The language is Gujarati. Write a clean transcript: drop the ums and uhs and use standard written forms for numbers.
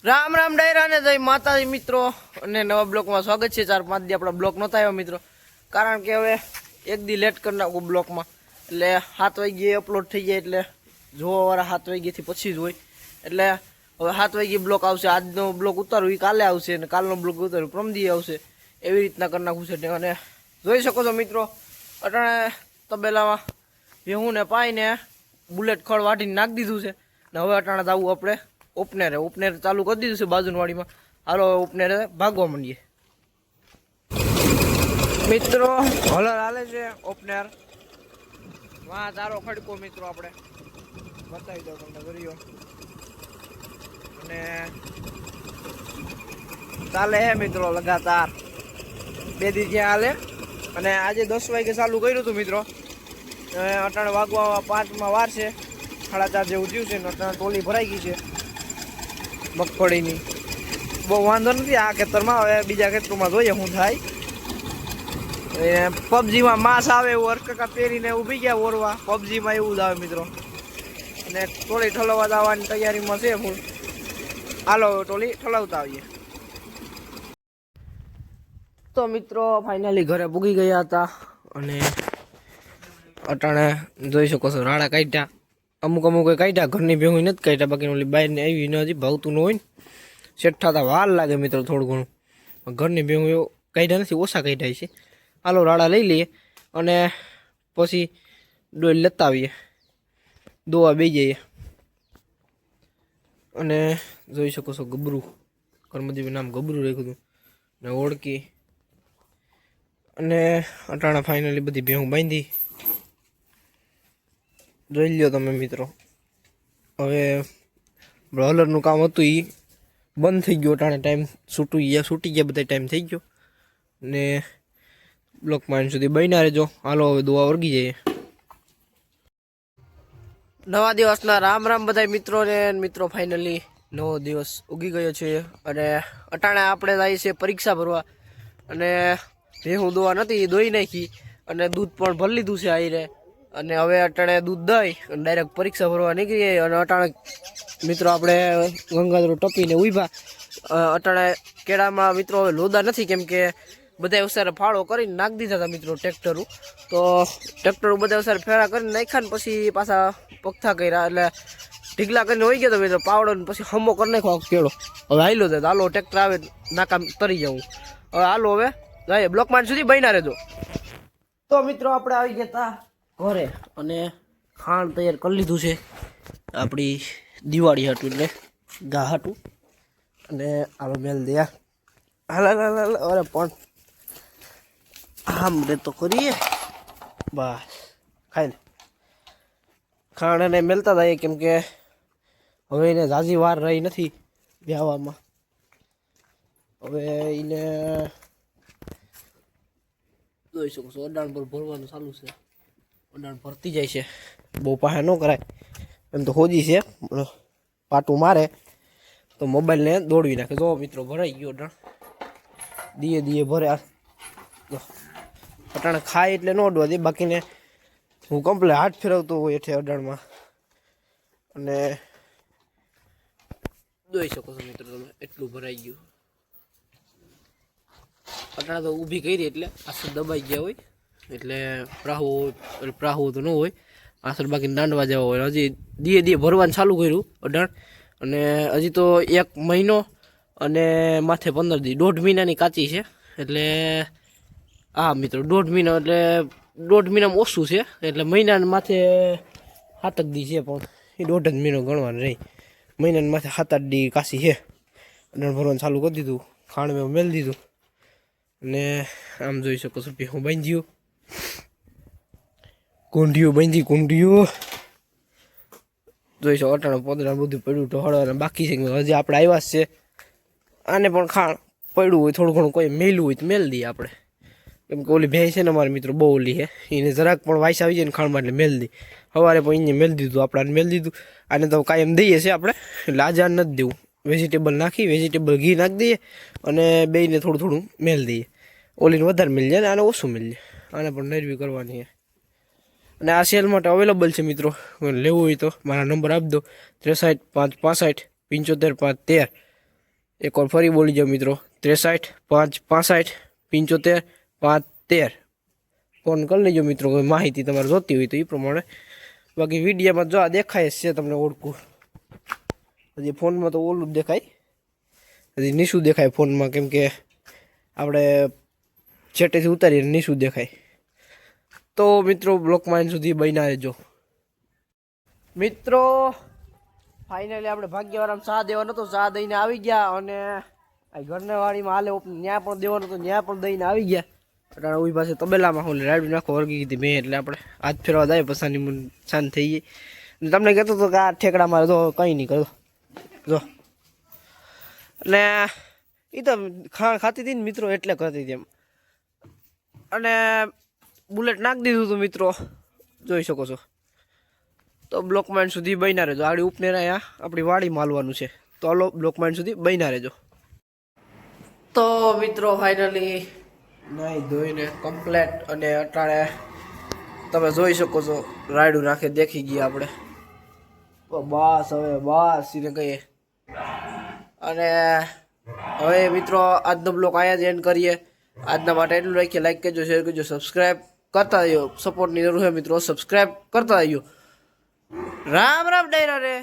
રામ રામ ડાયરા ને જય માતાજી મિત્રો અને નવા બ્લોકમાં સ્વાગત છે। 4-5 દી આપણા બ્લોક નહોતા આવ્યો મિત્રો, કારણ કે હવે એક દી લેટ કરી નાખું બ્લોકમાં, એટલે 7 વાગ્યે અપલોડ થઈ જાય, એટલે જોવાવાળા 7 વાગ્યાથી પછી જ હોય, એટલે હવે 7 વાગ્યે બ્લોક આવશે। આજનો બ્લોક ઉતારું એ કાલે આવશે અને કાલનો બ્લોક ઉતારું પ્રમદી આવશે, એવી રીતના કરી નાખું છે। અને જોઈ શકો છો મિત્રો, અટાણે તબેલામાં ભેહું ને પાઈને બુલેટ ખડ વાટીને નાખી દીધું છે ને હવે અટાણે જવું આપણે ઓપનેર ચાલુ કરી દીધું છે બાજુવાડીમાં। હાલો ઓપનેરે ભાગવા માંડીએ મિત્રો। હલર હાલે છે ઓપનેર, વાં ચારો ખડકો મિત્રો આપણે બતાવી દો તમને કર્યો, અને ચાલે હે મિત્રો લગાતાર 2 દી જ્યાં હાલે। અને આજે 10 વાગે ચાલુ કર્યું હતું મિત્રો, અટાણે વાગવા 5માં વાર છે, 4:30 જેવું થયું છે ને અટાણે ટોલી ભરાઈ ગઈ છે મગફળીની। બહુ વાંધો નથી આ ખેતરમાં, હવે બીજા ખેતરમાં જોઈએ શું થાય। પબજીમાં માસ આવે એવું હરકકા પહેરીને ઊભી ગયા ઓરવા, પબજીમાં એવું જ આવે મિત્રો। અને ટોળી ઠલવવા જવાની તૈયારીમાં છે ફૂલ। હાલો ટોળી ઠલવતા આવીએ। તો મિત્રો ફાઇનલી ઘરે પૂગી ગયા હતા, અને અટાણે જોઈ શકો છો રાડા કાઢ્યા, અમુક કાઢ્યા, ઘરની ભેગું નથી કાઢ્યા, બાકી ઓલી બાઈને આવી ને હજી ભાવતું ન હોય ને સેટ થતા વાર લાગે મિત્રો થોડું ઘણું, ઘરની ભેગું એવું કાઢ્યા નથી, ઓછા કાઢ્યા છે। હાલો રાડા લઈ લઈએ અને પછી ડોલ લેતા આવીએ, દોવા બે જઈએ। અને જોઈ શકો છો ગબરું, કર્મદેવી નામ ગબરું રાખ્યું હતું ને ઓળકી, અને અટાણા ફાઇનલી બધી ભેહું બાંધી જોઈ લ્યો તમે મિત્રો। હવે હલરનું કામ હતું એ બંધ થઈ ગયું, અટાણે ટાઈમ છૂટી ગયા બધા ટાઈમ થઈ ગયો, ને બ્લોક માઇન સુધી બન્યા રહેજો। હાલો હવે દોવા વર્ગી જઈએ। નવા દિવસના રામ રામ બધા મિત્રોને। મિત્રો ફાઇનલી નવો દિવસ ઉગી ગયો છે, અને અટાણે આપણે જઈએ છીએ પરીક્ષા ભરવા, અને ભેહું દોવા નથી દોઈ નાખી, અને દૂધ પણ ભરી લીધું છે આઈને, અને હવે અટાણે દૂધ દઈ અને ડાયરેક્ટ પરીક્ષા ભરવા નીકળીએ। અને અટાણે મિત્રો આપણે ગંગાધરો ટપીને ઉભા, અટાણે કેળામાં મિત્રો હવે લોદા નથી, કેમ કે બધા ઉસારે ફાળો કરીને નાખી દીધા હતા મિત્રો ટ્રેક્ટરું, તો ટ્રેક્ટરું બધા ઉસારે ફેરા કરીને નાખ્યા ને પછી પાછા પગથા કર્યા, એટલે ઢીગલા કરીને હોઈ ગયો તો મિત્રો પાવડો ને પછી હમો કરી નાખો કેળો। હવે હાલો તો હાલો ટ્રેક્ટર આવે નાકામ તરી જવું। હવે હાલો હવે જાય બ્લોક માર્ટ સુધી બન્યા રહેજો। તો મિત્રો આપણે આવી ગયા હતા ઘરે, અને ખાણ તૈયાર કરી લીધું છે આપણી દિવાળી હાટું, એટલે ગા હાટું, અને હાલો મેલ દે હાલ અરે પણ આમ રે તો કરીએ બસ, ખાઈ લે ખાણ એને મેલતા થાય, કેમ કે હવે એને ઝાઝી વાર રહી નથી વ્યાવામાં। હવે એને જોઈ શકો છો અડાણ પર ભરવાનું ચાલુ છે, અડાણ ભરતી જાય છે, બહુ પાસે ન કરાય એમ તો હોજી છે, પાટું મારે તો મોબાઈલને દોડવી નાખે। જો મિત્રો ભરાઈ ગયો અડાણ, દીએ ભરે અટાણે ખાય એટલે ન અડવા દે, બાકીને હું કમ્પ્લે હાથ ફેરવતો હોય એટલે અડાણમાં। અને જોઈ શકો છો મિત્રો તમે એટલું ભરાઈ ગયું, અટાણે તો ઊભી કરી એટલે આસર દબાઈ ગયા હોય, એટલે પ્રાહુ તો ન હોય આસર, બાકી દાંડવા જવા હોય। હજી દીએ ભરવાનું ચાલુ કર્યું અડાણ, અને હજી તો 1 મહિનો અને માથે 15 દી, 1.5 મહિનાની કાચી છે, એટલે હા મિત્રો 1.5 મહિનો એટલે 1.5 મહિનામાં ઓછું છે, એટલે મહિનાને માથે 7 દી છે, પણ એ 1.5 મહિનો ગણવાનું રહી, મહિનાને માથે 7-8 દી કાશી છે। અડાણ ભરવાનું ચાલુ કરી દીધું, ખાણ મેં મેળ દીધું, અને આમ જોઈ શકો છો ભેહું બાંધ્યું, કુંઢિયું બાંધી, કુંઢિયું જોઈ શકો અટાણે પોદરા બધું પડ્યું ઢોળવાનું બાકી છે, હજી આપણે આવ્યા છે, આને પણ ખાણ પડ્યું હોય થોડું ઘણું કોઈ મેલું હોય તો મેલ દઈએ આપણે, કેમ કે ઓલી ભેંસ છે ને અમારી મિત્રો બહુ ઓલી છે, એને જરાક પણ વાઇસ આવી જાય ને ખાણમાં એટલે મેલ દી, સવારે પણ એને મેલ દીધું, આપણે મેલ દીધું, આને તો કાયમ દઈએ છે આપણે, એટલે આજે આને નથી દેવું, વેજીટેબલ નાખી વેજીટેબલ ઘી નાખી દઈએ, અને બેયને થોડું થોડું મેલ દઈએ, ઓલીને વધારે મેલ જાય ને આને ઓછું મેલ જાય, આને પણ નરવી કરવાની છે। અને આ સેલ માટે અવેલેબલ છે મિત્રો, લેવું હોય તો મારા નંબર આપી દો 63 565 75 513। એકવાર ફરી બોલી જાઓ મિત્રો, 63 5 65 75 5 13. ફોન કરી લેજો મિત્રો, કોઈ માહિતી તમારે જોતી હોય તો એ પ્રમાણે. બાકી વિડીયોમાં જો આ દેખાય જ છે તમને ઓળખું. હજી ફોનમાં તો ઓલું જ દેખાય, હજી નીચું દેખાય ફોનમાં, કેમ કે આપણે છેટેથી ઉતારીએ નીચું દેખાય. તો મિત્રો બ્લોકમાં સુધી બન્યા રહેજો મિત્રો. ફાઇનલી આપણે ભાગ્યવાળામાં ચા દેવાનો હતો, ચા દઈને આવી ગયા. અને આ ઘરના વાડીમાં હાલે ત્યાં પણ દેવાનો હતો, ત્યાં પણ દઈને આવી ગયા. એટલે ઓઈ પાસે તબેલામાં હું રાડું નાખો વર્ગી કીધી મેં, એટલે આપણે હાથ ફેરવા જાય પસાની શાંત થઈ ગઈ. તમને કહેતો હતો કે આ ઠેકડા મારે તો કંઈ નહીં કરતો જો. અને એ તો ખાતી હતી ને મિત્રો, એટલે કરતી હતી એમ. અને બુલેટ નાખી દીધું હતું મિત્રો, જોઈ શકો છો. તો બ્લોક માઇન્ડ સુધી બન્યા રહેજો. આડી ઉપનેરા અહીંયા આપણી વાડી માલવાનું છે, તો હાલો બ્લોક માઇન્ડ સુધી બન્યા રહેજો. તો મિત્રો ફાઇનલી નાહી ધોઈને કમ્પ્લેટ, અને અટાણે તમે જોઈ શકો છો રાયડું નાખે દેખી ગયા આપણે. બસ હવે બસ એને કહીએ. અને હવે મિત્રો આજનો બ્લોગ અહીંયા જ એન્ડ કરીએ. આજના માટે એટલું રાખીએ. લાઈક કરજો, શેર કરજો, સબસ્ક્રાઈબ કરતા રહીજો. સપોર્ટની જરૂર છે મિત્રો, સબસ્ક્રાઈબ કરતા રહીજો. રામ રામ ડાયરા રે.